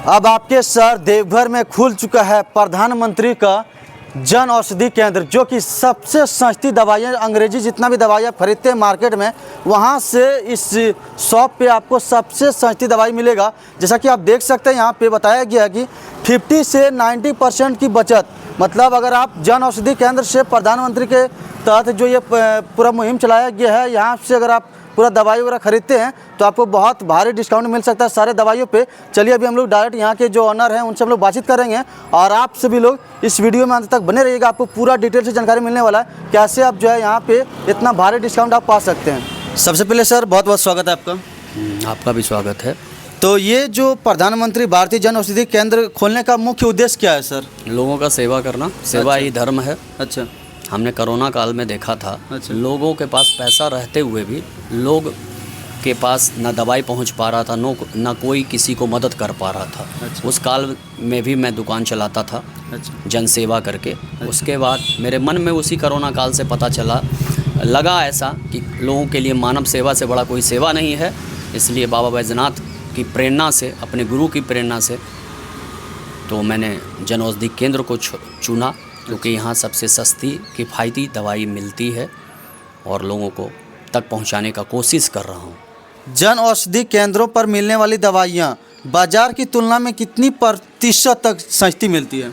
अब आपके शहर देवघर में खुल चुका है प्रधानमंत्री का जन औषधि केंद्र, जो कि सबसे सस्ती दवाइयाँ, अंग्रेजी जितना भी दवाइयाँ खरीदते हैं मार्केट में, वहाँ से इस शॉप पे आपको सबसे सस्ती दवाई मिलेगा। जैसा कि आप देख सकते हैं, यहाँ पे बताया गया है कि 50 से 90% की बचत। मतलब अगर आप जन औषधि केंद्र से प्रधानमंत्री के तहत जो ये पूरा मुहिम चलाया गया है, यहाँ से अगर आप पूरा दवाई वगैरह खरीदते हैं तो आपको बहुत भारी डिस्काउंट मिल सकता है सारे दवाइयों पे। चलिए अभी हम लोग डायरेक्ट यहाँ के जो ऑनर हैं उनसे हम लोग बातचीत करेंगे, और आप सभी लोग इस वीडियो में अंत तक बने रहिएगा। आपको पूरा डिटेल से जानकारी मिलने वाला है कैसे आप जो है यहाँ पे इतना भारी डिस्काउंट आप पा सकते हैं। सबसे पहले सर बहुत बहुत स्वागत है आपका। आपका भी स्वागत है। तो ये जो प्रधानमंत्री भारतीय जन औषधि केंद्र खोलने का मुख्य उद्देश्य क्या है सर? लोगों का सेवा करना, सेवा ही धर्म है। अच्छा। हमने कोरोना काल में देखा था, अच्छा। लोगों के पास पैसा रहते हुए भी लोग के पास ना दवाई पहुंच पा रहा था, ना कोई किसी को मदद कर पा रहा था। अच्छा। उस काल में भी मैं दुकान चलाता था। अच्छा। जन सेवा करके। उसके बाद मेरे मन में उसी कोरोना काल से पता लगा ऐसा कि लोगों के लिए मानव सेवा से बड़ा कोई सेवा नहीं है। इसलिए बाबा बैजनाथ की प्रेरणा से, अपने गुरु की प्रेरणा से, तो मैंने जन औषधि केंद्र को चुना, क्योंकि यहाँ सबसे सस्ती किफ़ायती दवाई मिलती है और लोगों को तक पहुँचाने का कोशिश कर रहा हूँ। जन औषधि केंद्रों पर मिलने वाली दवाइयाँ बाजार की तुलना में कितनी प्रतिशत तक सस्ती मिलती है?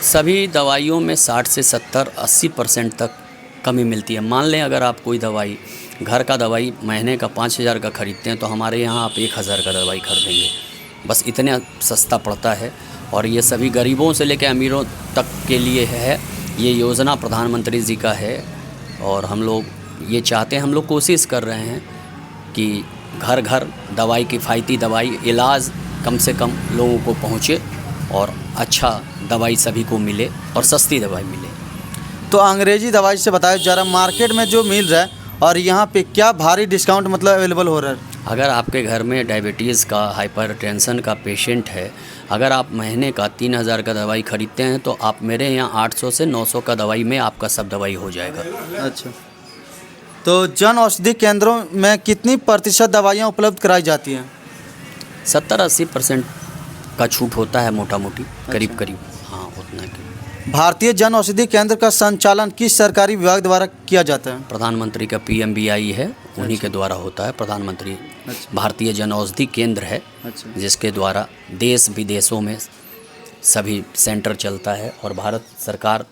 सभी दवाइयों में 60 से 70-80% तक कमी मिलती है। मान लें अगर आप कोई दवाई, घर का दवाई महीने का 5,000 का खरीदते हैं, तो हमारे यहाँ आप 1,000 का दवाई खरीदेंगे। बस इतना सस्ता पड़ता है। और ये सभी गरीबों से लेकर अमीरों तक के लिए है। ये योजना प्रधानमंत्री जी का है, और हम लोग ये चाहते हैं, हम लोग कोशिश कर रहे हैं कि घर घर दवाई, किफ़ायती दवाई, इलाज कम से कम लोगों को पहुँचे और अच्छा दवाई सभी को मिले और सस्ती दवाई मिले। तो अंग्रेजी दवाई से बताया जा रहा है मार्केट में जो मिल रहा है, और यहाँ पे क्या भारी डिस्काउंट मतलब अवेलेबल हो रहा है? अगर आपके घर में डायबिटीज़ का, हाइपरटेंशन का पेशेंट है, अगर आप महीने का 3,000 का दवाई खरीदते हैं, तो आप मेरे यहाँ 800 से 900 का दवाई में आपका सब दवाई हो जाएगा। अच्छा। तो जन औषधि केंद्रों में कितनी प्रतिशत दवाइयाँ उपलब्ध कराई जाती हैं? 70-80% का छूट होता है, मोटा मोटी करीब करीब। हाँ, उतना ही। भारतीय जन औषधि केंद्र का संचालन किस सरकारी विभाग द्वारा किया जाता है? प्रधानमंत्री का PMBI है, उन्हीं के द्वारा होता है। प्रधानमंत्री भारतीय जन औषधि केंद्र है, जिसके द्वारा देश विदेशों में सभी सेंटर चलता है, और भारत सरकार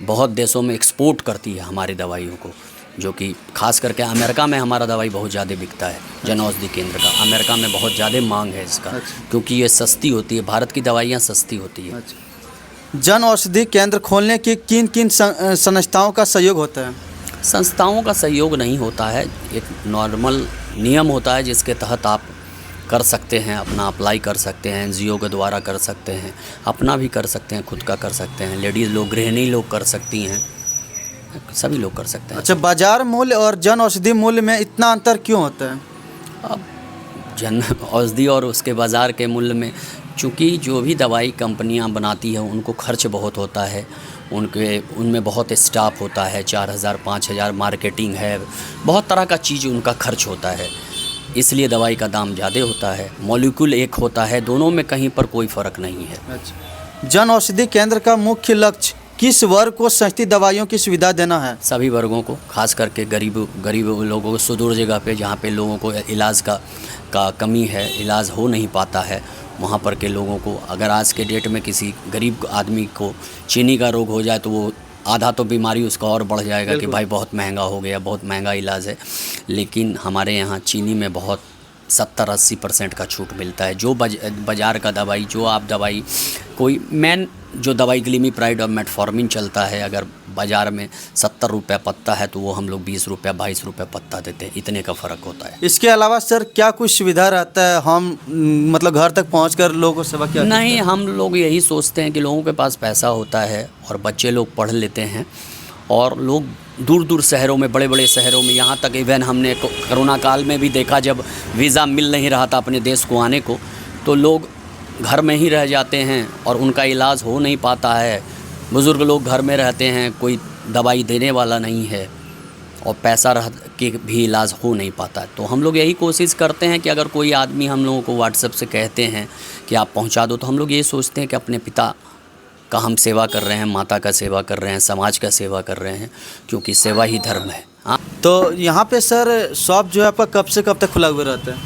बहुत देशों में एक्सपोर्ट करती है हमारी दवाइयों को, जो कि खास करके अमेरिका में हमारा दवाई बहुत ज़्यादा बिकता है। जन औषधि केंद्र का अमेरिका में बहुत ज़्यादा मांग है इसका, क्योंकि ये सस्ती होती है। भारत की दवाइयाँ सस्ती होती है। जन औषधि केंद्र खोलने की किन किन संस्थाओं का सहयोग होता है? संस्थाओं का सहयोग नहीं होता है, एक नॉर्मल नियम होता है जिसके तहत आप कर सकते हैं, अपना अप्लाई कर सकते हैं, NGO के द्वारा कर सकते हैं, अपना भी कर सकते हैं, खुद का कर सकते हैं, लेडीज़ लोग, गृहिणी लोग कर सकती हैं, सभी लोग कर सकते हैं। अच्छा, बाजार मूल्य और जन औषधि मूल्य में इतना अंतर क्यों होता है? अब जन औषधि और उसके बाज़ार के मूल्य में, चूँकि जो भी दवाई कंपनियां बनाती हैं उनको खर्च बहुत होता है, उनमें बहुत स्टाफ होता है, 4,000-5,000 मार्केटिंग है, बहुत तरह का चीज़ उनका खर्च होता है, इसलिए दवाई का दाम ज़्यादा होता है। मॉलिक्यूल एक होता है, दोनों में कहीं पर कोई फ़र्क नहीं है। अच्छा। जन औषधि केंद्र का मुख्य लक्ष्य किस वर्ग को सस्ती दवाइयों की सुविधा देना है? सभी वर्गों को, खास करके गरीब लोगों को, सुदूर जगह पे जहाँ पे लोगों को इलाज का कमी है, इलाज हो नहीं पाता है, वहाँ पर के लोगों को, अगर आज के डेट में किसी गरीब आदमी को चीनी का रोग हो जाए, तो वो आधा तो बीमारी उसका और बढ़ जाएगा कि भाई बहुत महंगा हो गया, बहुत महंगा इलाज है। लेकिन हमारे यहाँ चीनी में बहुत 70-80% का छूट मिलता है। जो बाज़ार का दवाई, जो आप दवाई, कोई मेन जो दवाई ग्लिमिप्राइड और मेटफॉर्मिन चलता है, अगर बाज़ार में 70 रुपये पत्ता है, तो वो हम लोग 20 रुपये 22 रुपये पत्ता देते हैं। इतने का फ़र्क होता है। इसके अलावा सर क्या कुछ सुविधा रहता है? हम मतलब घर तक पहुंचकर लोगों को सेवा क्या? नहीं, हम लोग यही सोचते हैं कि लोगों के पास पैसा होता है और बच्चे लोग पढ़ लेते हैं, और लोग दूर दूर शहरों में, बड़े बड़े शहरों में, यहाँ तक इवन हमने कोरोना काल में भी देखा, जब वीज़ा मिल नहीं रहा था अपने देश को आने को, तो लोग घर में ही रह जाते हैं और उनका इलाज हो नहीं पाता है। बुज़ुर्ग लोग घर में रहते हैं, कोई दवाई देने वाला नहीं है, और पैसा रह के भी इलाज हो नहीं पाता है। तो हम लोग यही कोशिश करते हैं कि अगर कोई आदमी हम लोगों को व्हाट्सएप से कहते हैं कि आप पहुंचा दो, तो हम लोग ये सोचते हैं कि अपने पिता का हम सेवा कर रहे हैं, माता का सेवा कर रहे हैं, समाज का सेवा कर रहे हैं, क्योंकि सेवा ही धर्म है। हाँ, तो यहाँ पे सर शॉप जो है आपका कब से कब तक खुला हुआ रहता है?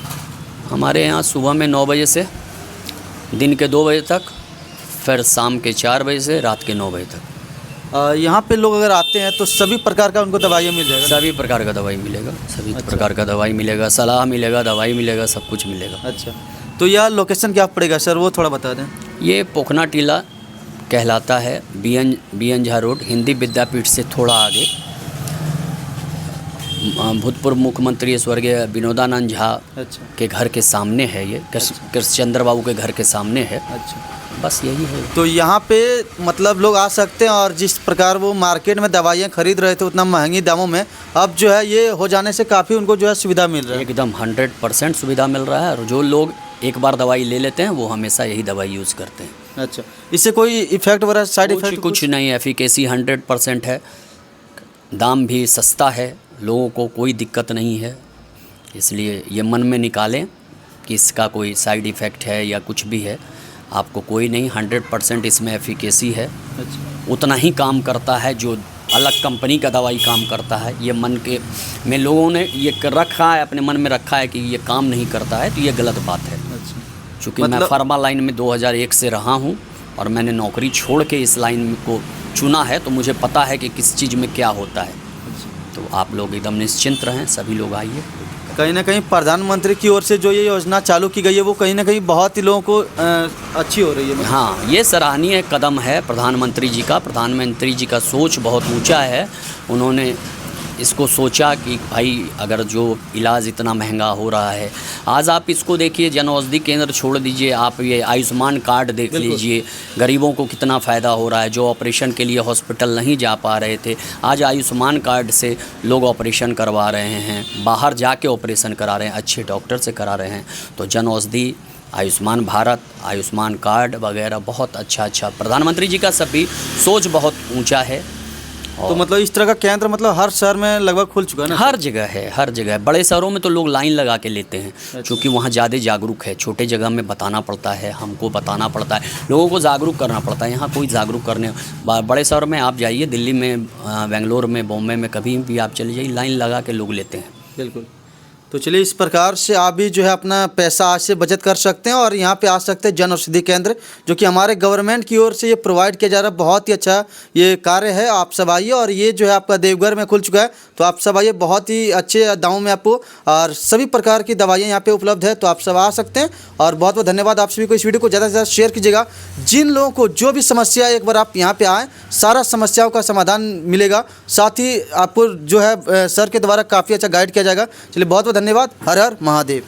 हमारे यहाँ सुबह में 9 बजे से दिन के 2 बजे तक, फिर शाम के 4 बजे से रात के 9 बजे तक। यहाँ पे लोग अगर आते हैं तो सभी प्रकार का उनको दवाइयाँ मिल जाएगा? सभी प्रकार का दवाई मिलेगा, सभी प्रकार का दवाई मिलेगा, सलाह मिलेगा, दवाई मिलेगा, सब कुछ मिलेगा। अच्छा, तो यह लोकेशन क्या पड़ेगा सर, वो थोड़ा बता दें। ये पोखना टीला कहलाता है, B N Jha road, Hindi Vidyapeeth से थोड़ा आगे। भूतपूर्व मुख्यमंत्री स्वर्गीय विनोदानंद झा अच्छा के घर के सामने है ये, कृष्णचंद्र बाबू के घर के सामने है। अच्छा, बस यही है। तो यहाँ पे मतलब लोग आ सकते हैं, और जिस प्रकार वो मार्केट में दवाइयाँ खरीद रहे थे उतना महंगी दामों में, अब जो है ये हो जाने से काफ़ी उनको जो है सुविधा मिल रहा है। एकदम 100% सुविधा मिल रहा है, और जो लोग एक बार दवाई ले लेते हैं वो हमेशा यही दवाई यूज़ करते हैं। अच्छा, इससे कोई इफेक्ट वगैरह, साइड इफेक्ट? कुछ नहीं, एफिकेसी 100% है, दाम भी सस्ता है, लोगों को कोई दिक्कत नहीं है। इसलिए ये मन में निकालें कि इसका कोई साइड इफ़ेक्ट है या कुछ भी है, आपको कोई नहीं। 100% इसमें एफिकेसी है। अच्छा, उतना ही काम करता है जो अलग कंपनी का दवाई काम करता है। ये मन के में लोगों ने ये रखा है, अपने मन में रखा है कि ये काम नहीं करता है, तो ये गलत बात है। अच्छा, चूँकि मैं फार्मा लाइन में 2001 से रहा हूँ और मैंने नौकरी छोड़ के इस लाइन को चुना है, तो मुझे पता है कि किस चीज़ में क्या होता है। तो आप लोग एकदम निश्चिंत रहें, सभी लोग आइए। कहीं ना कहीं प्रधानमंत्री की ओर से जो ये योजना चालू की गई है वो कहीं ना कहीं बहुत ही लोगों को अच्छी हो रही है। हाँ, ये सराहनीय कदम है प्रधानमंत्री जी का। प्रधानमंत्री जी का सोच बहुत ऊंचा है। उन्होंने इसको सोचा कि भाई अगर जो इलाज इतना महंगा हो रहा है, आज आप इसको देखिए, जन औषधि केंद्र छोड़ दीजिए, आप ये आयुष्मान कार्ड देख लीजिए, गरीबों को कितना फ़ायदा हो रहा है। जो ऑपरेशन के लिए हॉस्पिटल नहीं जा पा रहे थे, आज आयुष्मान कार्ड से लोग ऑपरेशन करवा रहे हैं, बाहर जाके ऑपरेशन करा रहे हैं, अच्छे डॉक्टर से करा रहे हैं। तो जन औषधि, आयुष्मान भारत, आयुष्मान कार्ड वगैरह बहुत अच्छा प्रधानमंत्री जी का सभी सोच बहुत ऊँचा है। तो मतलब इस तरह का केंद्र मतलब हर शहर में लगभग खुल चुका है ना? हर जगह है, हर जगह। बड़े शहरों में तो लोग लाइन लगा के लेते हैं। अच्छा। क्योंकि वहाँ ज़्यादा जागरूक है। छोटे जगह में बताना पड़ता है, हमको बताना पड़ता है, लोगों को जागरूक करना पड़ता है। यहाँ कोई जागरूक करने, बड़े शहर में आप जाइए, दिल्ली में, बेंगलोर में, बॉम्बे में, कभी भी आप चले जाइए, लाइन लगा के लोग लेते हैं। बिल्कुल। तो चलिए, इस प्रकार से आप भी जो है अपना पैसा आज से बचत कर सकते हैं और यहाँ पे आ सकते हैं जन औषधि केंद्र, जो कि हमारे गवर्नमेंट की ओर से ये प्रोवाइड किया जा रहा है। बहुत ही अच्छा ये कार्य है। आप सब आइए, और ये जो है आपका देवघर में खुल चुका है, तो आप सब आइए। बहुत ही अच्छे दामों में आपको और सभी प्रकार की दवाइयाँ यहाँ पे उपलब्ध है, तो आप सब आ सकते हैं। और बहुत बहुत धन्यवाद आप सभी को। इस वीडियो को ज़्यादा से ज़्यादा शेयर कीजिएगा। जिन लोगों को जो भी समस्या है, एक बार आप यहाँ पे आएँ, सारा समस्याओं का समाधान मिलेगा। साथ ही आपको जो है सर के द्वारा काफ़ी अच्छा गाइड किया जाएगा। चलिए, बहुत बहुत धन्यवाद। हर हर महादेव।